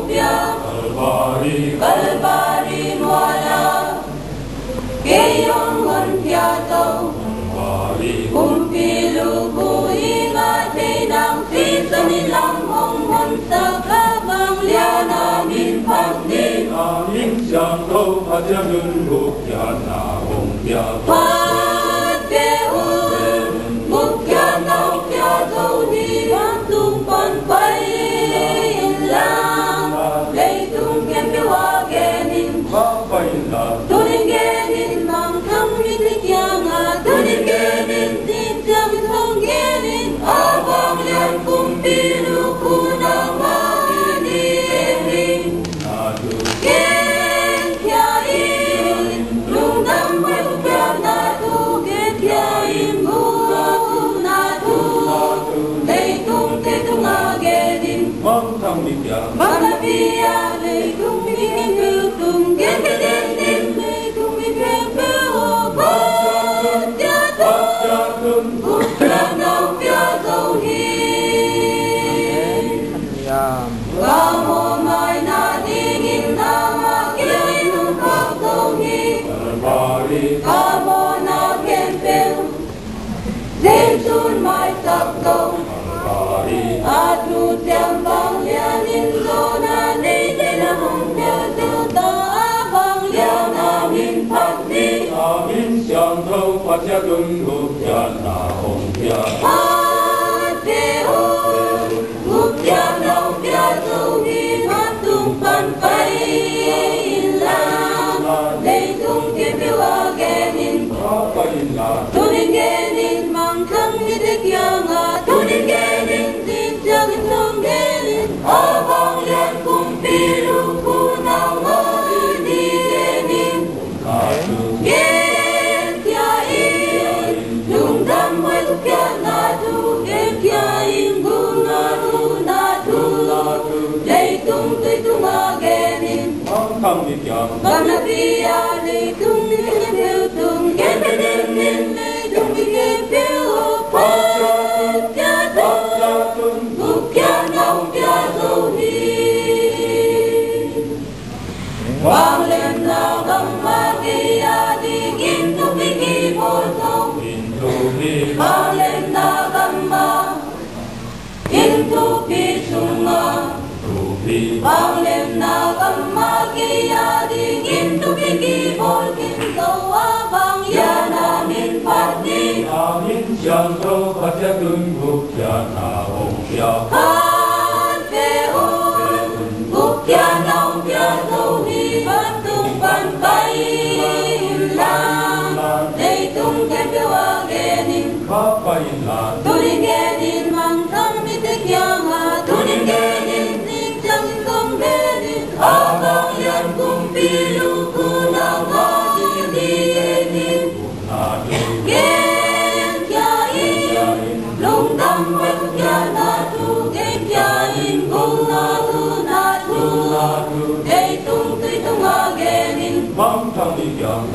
Nubia Kalbari Nuala Keyong Huntiato Kumpilu Kuinga Tinang Pito Nilang Hong Hunta Kabang Liana Min Pagdi Amin Siang Tau Pajanun Bukyana Hongya Manabia lei tung mi kêu tung gen gen gen lei tung mi kêu bát ya tung bút ra nâu pia dâu hi ga mo mai na đi in na ma kêu in khóc dâu hi ga mo na ken pel lên chun mai tập dâu adu tiang bang lian in zona nei te la hong pia tu ta bang lian na min phak di Amin Siang Tau Pajanun Bukyana Hongya te ho gupya nau pia tu hi ma tung pan pai in la nei tung ke pe wa gen in tu ni gen in mang thang ni te kya nga tu ni gen in Abang lian kumpilu kunang di genin Gen kiain Lung dam wai tu kia nadu Gen kiain gung nadu Lei tung tui tung a genin Manabia lei tung ni kepil tung Gen benenin lei tung ni kepil Pat ya tung Bukya nau pia dâu hi Wang lên nào găm ma kia đi in tu bi ki bol dâu Wang lên nào găm ma in tu bi sunga Wang lên nào găm ma kia đi in tu bi ki bol kim dâu Abang ya na min phát đi Amin Siang Tau Pajanun Bukyana Hongya Bukya nau pia dâu hi bắt tung pan pai lang Lei tung ke pe wa genin Tu ni genin mang thang mi te kya nga Tu ni genin ning chang tung genin Abang lian kumpilu kunang di genin Gen kiain Lung dam wai tu kya nadu Gen kiain gung nadu Lei tung tui tung a genin Mang thang đi yang